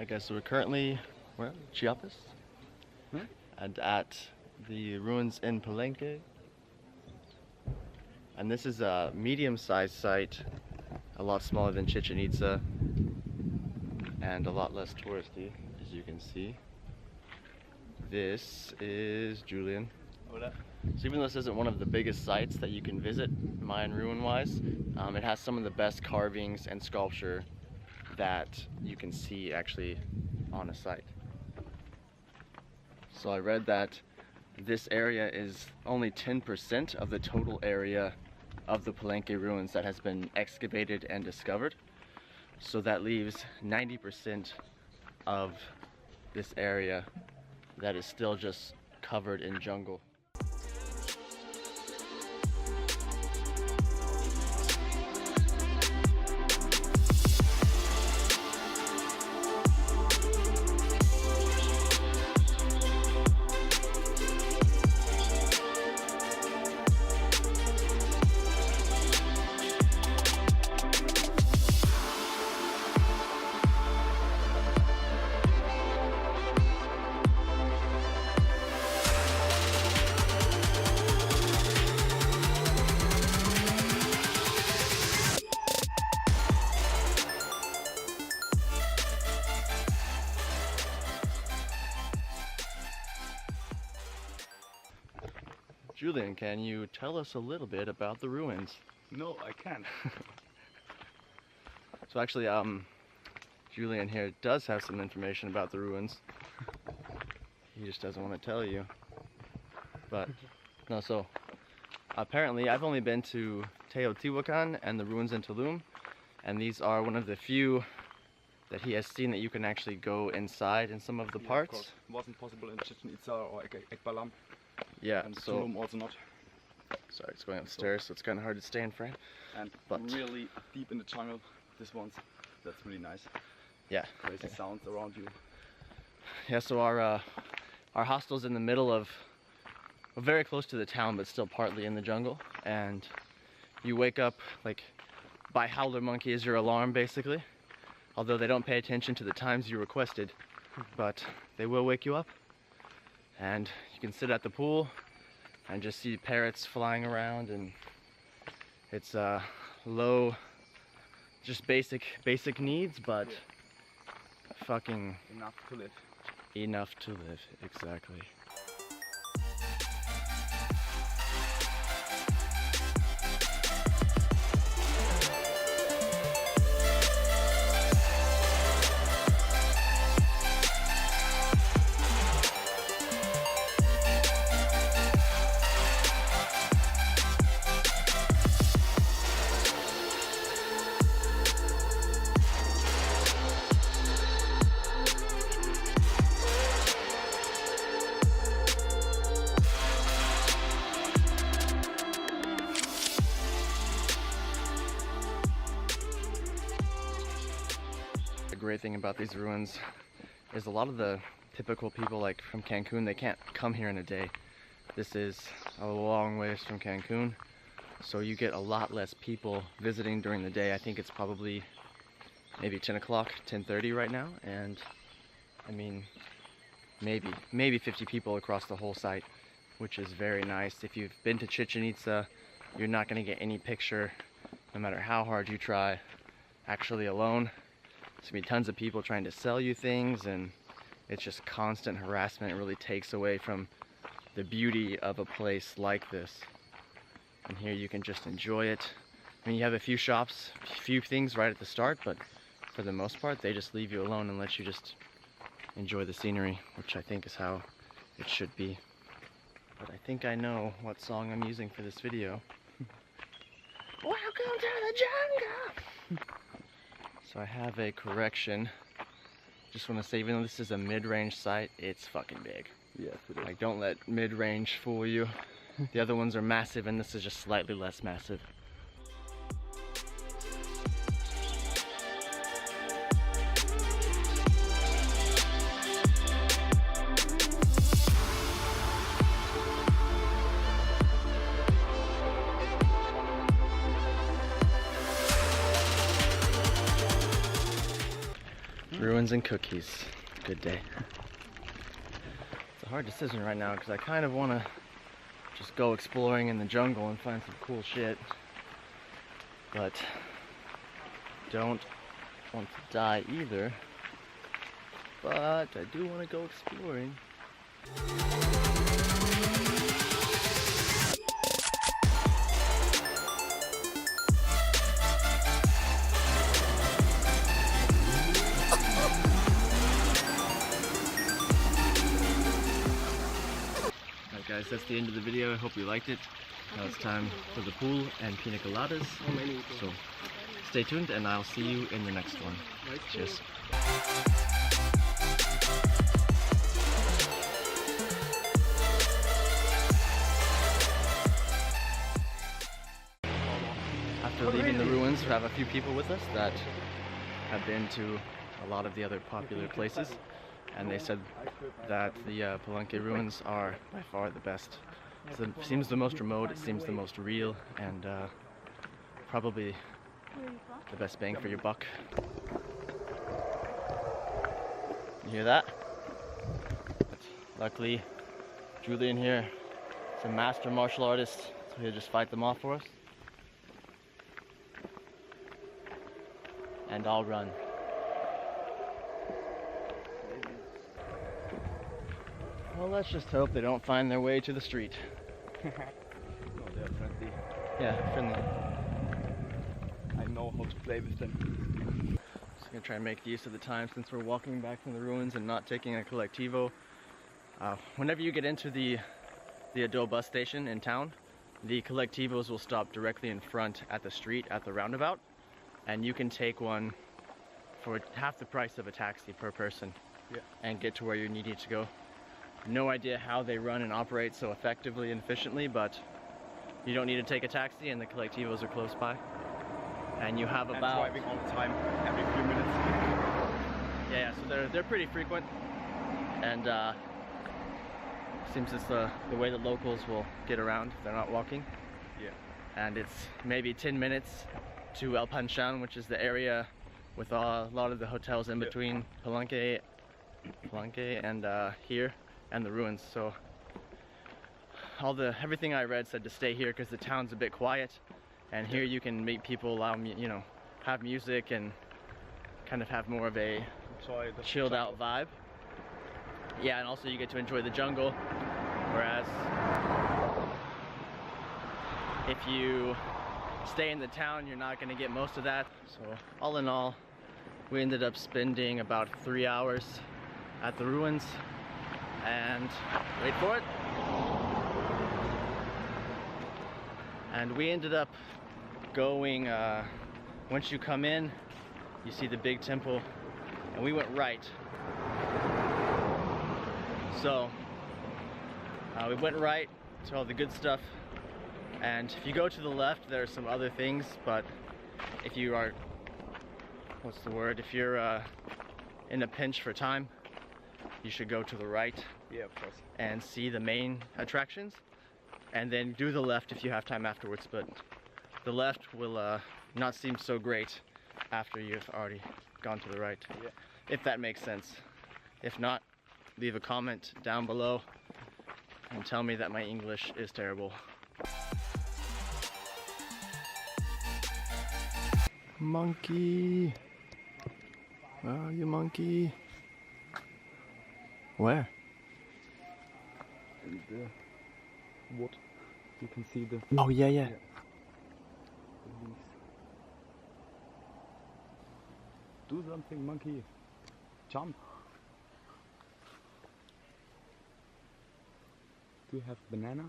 Okay, so we're currently, where? Chiapas? And at the ruins in Palenque. And this is a medium-sized site, a lot smaller than Chichen Itza, and a lot less touristy, as you can see. This is Julian. Hola. So even though this isn't one of the biggest sites that you can visit, Mayan ruin-wise, it has some of the best carvings and sculpture that you can see actually on a site. So I read that this area is only 10% of the total area of the Palenque ruins that has been excavated and discovered. So that leaves 90% of this area that is still just covered in jungle. Julian, can you tell us a little bit about the ruins? No, I can't. So actually, Julian here does have some information about the ruins. He just doesn't want to tell you. But, no, so apparently I've only been to Teotihuacan and the ruins in Tulum, and these are one of the few that he has seen that you can actually go inside in some of the parts. Of course. Wasn't possible in Chichen Itza or Ekbalam. Yeah, And so Tulum also not. sorry, it's going upstairs, so it's kind of hard to stay in frame. And But really deep in the jungle, this one's, that's really nice. yeah, Crazy sounds around you. yeah. So our hostel's in the middle of, well, very close to the town, but still partly in the jungle. And you wake up like by howler monkey as your alarm, basically. Although they don't pay attention to the times you requested, but they will wake you up. And you can sit at the pool and just see parrots flying around, and it's low, just basic needs, but fucking Enough to live. enough to live, exactly. The great thing about these ruins is a lot of the typical people like from Cancun, they can't come here in a day. This is a long ways from Cancun, so you get a lot less people visiting during the day. I think it's probably maybe 10 o'clock, 10:30 right now, and I mean maybe 50 people across the whole site, which is very nice. If you've been to Chichen Itza, you're not going to get any picture, no matter how hard you try, actually alone. There's gonna be tons of people trying to sell you things, and it's just constant harassment. It really takes away from the beauty of a place like this. And here you can just enjoy it. I mean, you have a few shops, a few things right at the start, but for the most part, they just leave you alone and let you just enjoy the scenery, which I think is how it should be. But I think I know what song I'm using for this video. Welcome to the jungle! So I have a correction. Just want to say, even though this is a mid-range site, it's fucking big. Yes, it is. Like, don't let mid-range fool you. The other ones are massive, and this is just slightly less massive. ruins and cookies. Good day. It's a hard decision right now because I kind of want to just go exploring in the jungle and find some cool shit, but don't want to die either. But I do want to go exploring. Alright guys, that's the end of the video. I hope you liked it. Now it's time for the pool and pina coladas. So stay tuned and I'll see you in the next one. Cheers. After leaving the ruins, we have a few people with us that have been to a lot of the other popular places, and they said that the Palenque ruins are by far the best. It seems the most remote, it seems the most real, and probably the best bang for your buck. You hear that? Luckily, Julian here is a master martial artist, so he'll just fight them off for us. And I'll run. Well, let's just hope they don't find their way to the street. No, they're friendly. Yeah, friendly. I know how to play with them. Just gonna try and make use of the time since we're walking back from the ruins and not taking a collectivo. Whenever you get into the Ado bus station in town, the collectivos will stop directly in front at the street at the roundabout, and you can take one for half the price of a taxi per person. Yeah. And get to where you need to go. No idea how they run and operate so effectively and efficiently, but you don't need to take a taxi and the collectivos are close by. And you have about... driving all the time, every few minutes. Yeah, so they're pretty frequent, and seems it's the way that locals will get around if they're not walking. Yeah. And it's maybe 10 minutes to El Panchan, which is the area with a lot of the hotels in between Palenque and here and the ruins. So everything I read said to stay here because the town's a bit quiet, and here you can meet people, have music and kind of have more of a chilled out vibe. Yeah, and also you get to enjoy the jungle, whereas if you stay in the town, you're not going to get most of that. So all in all, we ended up spending about 3 hours at the ruins, and wait for it, and we ended up going, once you come in, you see the big temple, and we went right. So we went right to all the good stuff, and if you go to the left, there are some other things, but if you are, if you're in a pinch for time, you should go to the right. Yeah, of course. And see the main attractions, and then do the left if you have time afterwards, but the left will not seem so great after you've already gone to the right. Yeah. If that makes sense. If not, leave a comment down below and tell me that my English is terrible. Monkey! Where are you, monkey? Where? And what? You can see the... Oh, yeah. the leaves. Do something, monkey. Jump. Do you have banana?